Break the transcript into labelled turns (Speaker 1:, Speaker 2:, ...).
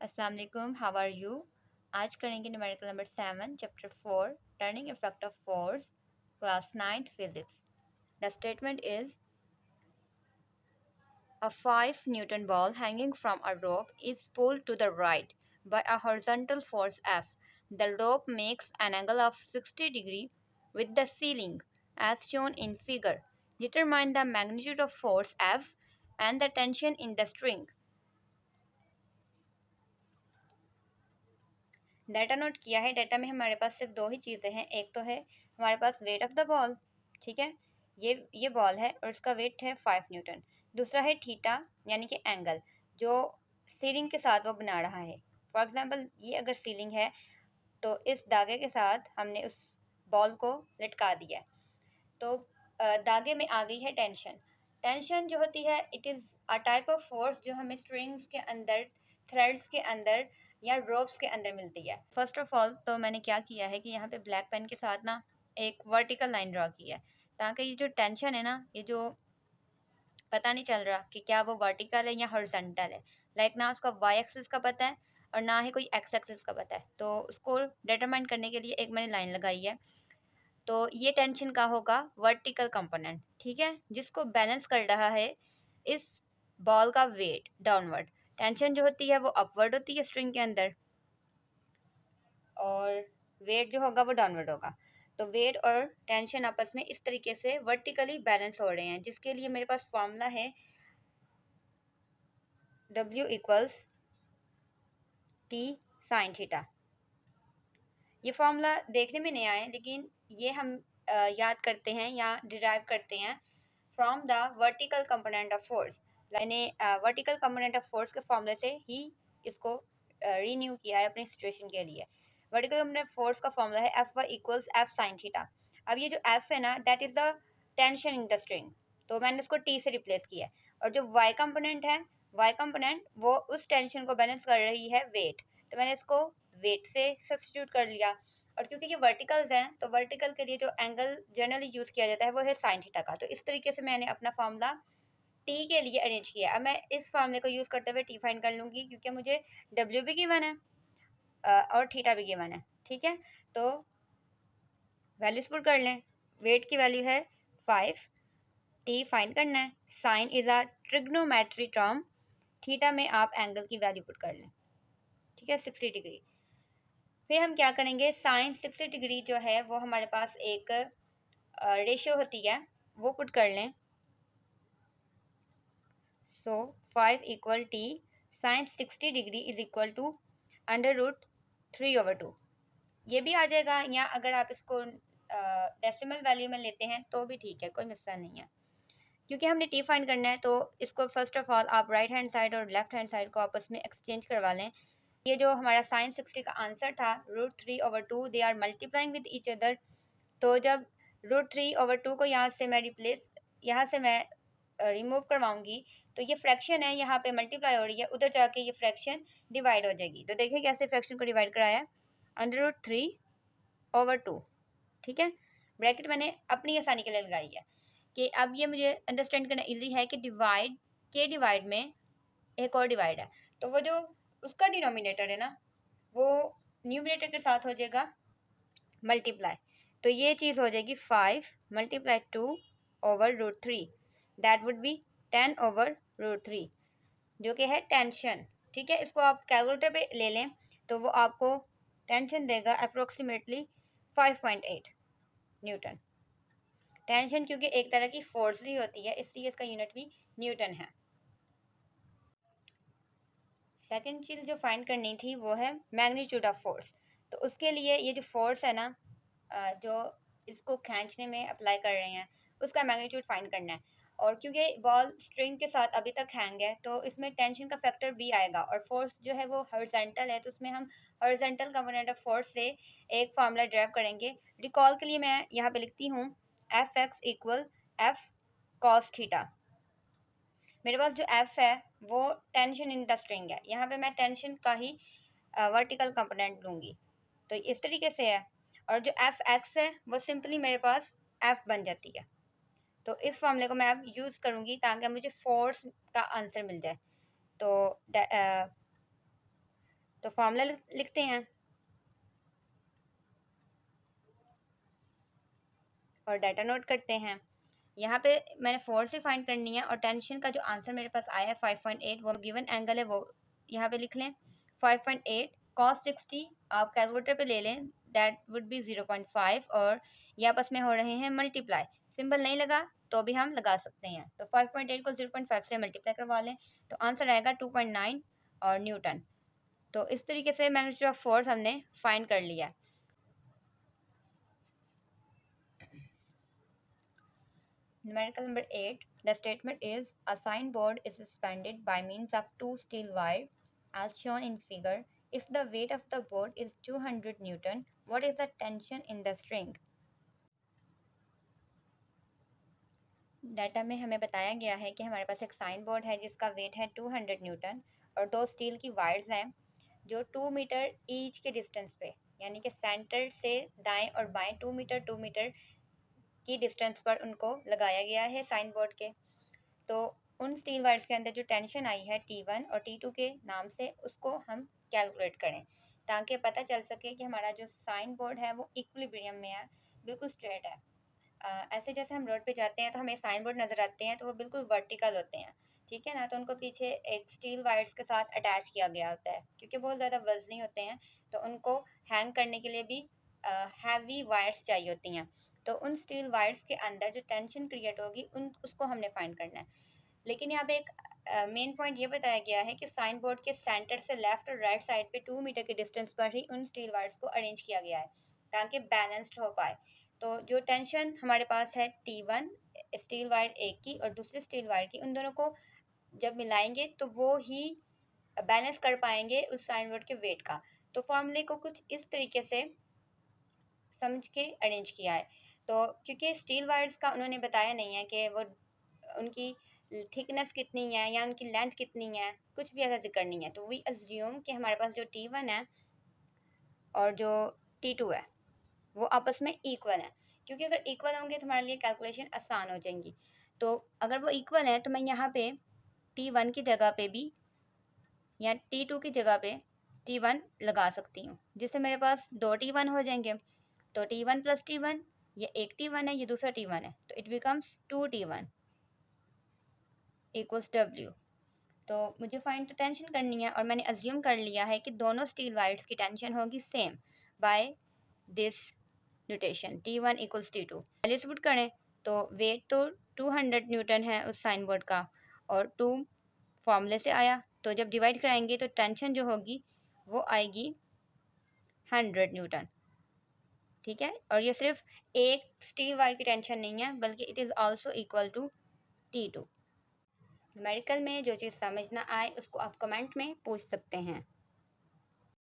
Speaker 1: अस्सलाम वालेकुम, how are you. आज करेंगे numerical number 7 chapter 4 turning effect of force class 9 physics. The statement is a 5 Newton ball hanging from a rope is pulled to the right by a horizontal force F. The rope makes an angle of 60 degrees with the ceiling as shown in figure. Determine the magnitude of force F and the tension in the string. Data note किया है। Data में हमारे पास सिर्फ दो ही चीज़ें हैं। एक तो है हमारे पास वेट ऑफ द बॉल, ठीक है, ये बॉल है और इसका वेट है 5 न्यूटन। दूसरा है थीटा यानी कि एंगल जो सीलिंग के साथ वो बना रहा है। फॉर एग्जांपल ये अगर सीलिंग है तो इस धागे के साथ हमने उस बॉल को लटका दिया है, तो धागे में आ गई है टेंशन। टेंशन जो होती है it is a type of force जो हमें स्ट्रिंग्स के अंदर, थ्रेड्स के अंदर या रोप्स के अंदर मिलती है। फर्स्ट ऑफ ऑल तो मैंने क्या किया है कि यहाँ पे ब्लैक पेन के साथ ना एक वर्टिकल लाइन ड्रा की है, ताकि ये जो टेंशन है ना, ये जो पता नहीं चल रहा कि क्या वो वर्टिकल है या हॉरिजॉन्टल है। लाइक ना उसका वाई एक्सिस का पता है और ना ही कोई एक्स एक्सिस का पता है, तो उसको डिटरमाइन करने के लिए एक मैंने लाइन लगाई है। तो ये टेंशन का होगा वर्टिकल कंपोनेंट, ठीक है, जिसको बैलेंस कर रहा है इस बॉल का वेट डाउनवर्ड। टेंशन जो होती है वो अपवर्ड होती है स्ट्रिंग के अंदर और वेट जो होगा वो डाउनवर्ड होगा। तो वेट और टेंशन आपस में इस तरीके से वर्टिकली बैलेंस हो रहे हैं, जिसके लिए मेरे पास फॉर्मूला है W equals T sine theta. ये फॉर्मूला देखने में नहीं आया लेकिन ये हम याद करते हैं या डिराइव करते हैं from the vertical component of force. मैंने वर्टिकल कंपोनेंट ऑफ फोर्स के फॉर्मूले से ही इसको रीन्यू किया है अपनी सिचुएशन के लिए। वर्टिकल कंपोनेंट ऑफ फोर्स का फॉर्मूला है F equals F sine theta. अब ये जो F है ना, that is the tension in the string, तो मैंने इसको T से रिप्लेस किया है। और जो Y कंपोनेंट है, Y कंपोनेंट वो उस टेंशन को बैलेंस कर रही है वेट, तो मैंने इसको वेट से सब्स्टिट्यूट कर लिया। और क्योंकि ये वर्टिकल्स हैं तो वर्टिकल के लिए जो एंगल जनरली यूज़ किया जाता है वो है साइन थीटा का। तो इस तरीके से मैंने अपना फार्मूला टी के लिए अरेंज किया। अब मैं इस फार्मूले को यूज़ करते हुए टी फाइंड कर लूँगी, क्योंकि मुझे डब्ल्यू भी गिवन है और थीटा भी गिवन है, ठीक है। तो वैल्यूज पुट कर लें। वेट की वैल्यू है 5, टी फाइंड करना है। Sine is a trigonometry term, theta में आप एंगल की वैल्यू पुट कर लें, ठीक है, 60 डिग्री। फिर हम क्या करेंगे, साइन 60 डिग्री जो है वो हमारे पास एक रेशियो होती है, वो पुट कर लें। So 5 equal T sine 60 degree is equal to √3/2। ये भी आ जाएगा, या अगर आप इसको डेसिमल वैल्यू में लेते हैं तो भी ठीक है, कोई मसला नहीं है। क्योंकि हमने टी फाइंड करना है तो इसको फर्स्ट ऑफ ऑल आप राइट हैंड साइड और लेफ्ट हैंड साइड को आपस में एक्सचेंज करवा लें। ये जो हमारा साइन 60 का आंसर था √3/2, they are multiplying with each other. तो जब √3/2 को यहाँ से मैं रिमूव करवाऊंगी तो ये फ्रैक्शन है, यहाँ पे मल्टीप्लाई हो रही है, उधर जाके ये फ्रैक्शन डिवाइड हो जाएगी। तो देखिए कैसे फ्रैक्शन को डिवाइड कराया है, √3/2, ठीक है। ब्रैकेट मैंने अपनी आसानी के लिए लगाई है कि अब ये मुझे अंडरस्टैंड करना इजी है कि डिवाइड में एक और डिवाइड है, तो वो जो उसका डिनोमिनेटर है ना, वो न्यूमिनेटर के साथ हो जाएगा मल्टीप्लाई। तो ये चीज़ हो जाएगी 5 × 2/√3, दैट वुड बी 10/√3, जो कि है टेंशन, ठीक है। इसको आप कैलकुलेटर पे ले लें तो वो आपको टेंशन देगा अप्रोक्सीमेटली 5.8 न्यूटन। टेंशन क्योंकि एक तरह की फोर्स ही होती है, इसलिए इसका यूनिट भी न्यूटन है। सेकंड चीज़ जो फाइंड करनी थी वो है मैग्नीट्यूड ऑफ फोर्स। तो उसके लिए ये जो फोर्स है ना, जो इसको खींचने में अप्लाई कर रहे हैं, उसका मैग्नीट्यूड फाइंड करना है। और क्योंकि बॉल स्ट्रिंग के साथ अभी तक हैंग है तो इसमें टेंशन का फैक्टर भी आएगा, और फोर्स जो है वो हॉरिजॉन्टल है, तो उसमें हम हॉरिजॉन्टल कंपोनेंट ऑफ फोर्स से एक फार्मूला ड्राइव करेंगे। रिकॉल के लिए मैं यहाँ पे लिखती हूँ Fx equal F cos theta. मेरे पास जो F है वो टेंशन इन द स्ट्रिंग है, यहाँ पे मैं टेंशन का ही वर्टिकल कंपोनेंट लूँगी, तो इस तरीके से है। और जो Fx है वो सिंपली मेरे पास F बन जाती है। तो इस फॉर्मूले को मैं अब यूज़ करूँगी ताकि मुझे फोर्स का आंसर मिल जाए। तो तो फार्मूला लिखते हैं और डाटा नोट करते हैं। यहाँ पे मैंने फोर्स ही फाइंड करनी है और टेंशन का जो आंसर मेरे पास आया है 5.8, वो गिवन एंगल है, वो यहाँ पे लिख लें 5.8 cos 60। आप कैलकुलेटर पे ले लें, दैट वुड बी 0.5 और ये आपस में हो रहे हैं मल्टीप्लाई। सिंबल नहीं लगा तो भी हम लगा सकते हैं, तो 5.8 को 0.5 से मल्टीप्लाई करवा लें तो आंसर आएगा 2.9 और न्यूटन। तो इस तरीके से मैग्नीट्यूड ऑफ फोर्स हमने फाइंड कर लिया। Numerical number 8. The statement is a signboard is suspended by means of two steel wires as shown in figure. If the weight of the board is 200 Newton, what is the tension in the string? Data में हमें बताया गया है कि हमारे पास एक sign board है जिसका वेट है 200 न्यूटन और दो स्टील की वायर्स हैं जो 2 मीटर ईच के डिस्टेंस पे, यानी कि सेंटर से दाएं और बाएं 2 मीटर 2 मीटर की डिस्टेंस पर उनको लगाया गया है साइन बोर्ड के। तो उन स्टील वायर्स के अंदर जो टेंशन आई है T1 और T2 के नाम से, उसको हम कैलकुलेट करें ताकि पता चल सके कि हमारा जो साइन बोर्ड है वो इक्विलिब्रियम में है, बिल्कुल स्ट्रेट है। ऐसे जैसे हम रोड पे जाते हैं तो हमें साइन बोर्ड नज़र आते हैं तो वो बिल्कुल वर्टिकल होते हैं, ठीक है ना, तो उनको पीछे एक स्टील वायर्स के साथ अटैच किया गया होता है क्योंकि बहुत ज़्यादा वजनी होते हैं, तो उनको हैंग करने के लिए भी हैवी वायर्स चाहिए होती हैं। तो उन स्टील वायर्स के अंदर जो टेंशन क्रिएट होगी उन उसको हमने फाइंड करना है। लेकिन यहाँ पे एक मेन पॉइंट ये बताया गया है कि साइन बोर्ड के सेंटर से लेफ्ट और राइट साइड पे 2 मीटर के डिस्टेंस पर ही उन स्टील वायर्स को अरेंज किया गया है ताकि बैलेंस्ड हो पाए। तो जो टेंशन हमारे पास है T1 स्टील वायर एक की और दूसरे स्टील वायर की, उन दोनों को जब मिलाएंगे तो वो ही बैलेंस कर पाएंगे उस साइन बोर्ड के वेट का। तो फॉर्मूले को कुछ इस तरीके से समझ के अरेंज किया है। तो क्योंकि स्टील वायर्स का उन्होंने बताया नहीं है कि वो उनकी थिकनेस कितनी है या उनकी लेंथ कितनी है, कुछ भी ऐसा जिक्र नहीं है, तो वी अज्यूम कि हमारे पास जो T1 है और जो T2 है वो आपस में इक्वल है, क्योंकि अगर इक्वल होंगे तो हमारे लिए कैलकुलेशन आसान हो जाएंगी। तो अगर वो इक्वल है तो मैं यहाँ पे T1 की जगह पे भी या T2 की जगह पे T1 लगा सकती हूँ, जिससे मेरे पास दो T1 हो जाएंगे। तो T1 प्लस T1, ये एक T1 है, ये दूसरा T1 है, तो it becomes 2T1 equals W। तो मुझे फाइंड तो टेंशन करनी है और मैंने अज्यूम कर लिया है कि दोनों स्टील वायर्स की टेंशन होगी same by this notation T1 equals T2। पहले पुट करें तो वेट तो 200 न्यूटन है उस साइन बोर्ड का और 2 फॉर्मूले से आया, तो जब डिवाइड कराएंगे तो टेंशन जो होगी वो आएगी 100 न्यूटन, ठीक है। और ये सिर्फ एक स्टील वायर की टेंशन नहीं है बल्कि it is also equal to T2। Numerical में जो चीज़ समझ ना आए उसको आप कमेंट में पूछ सकते हैं।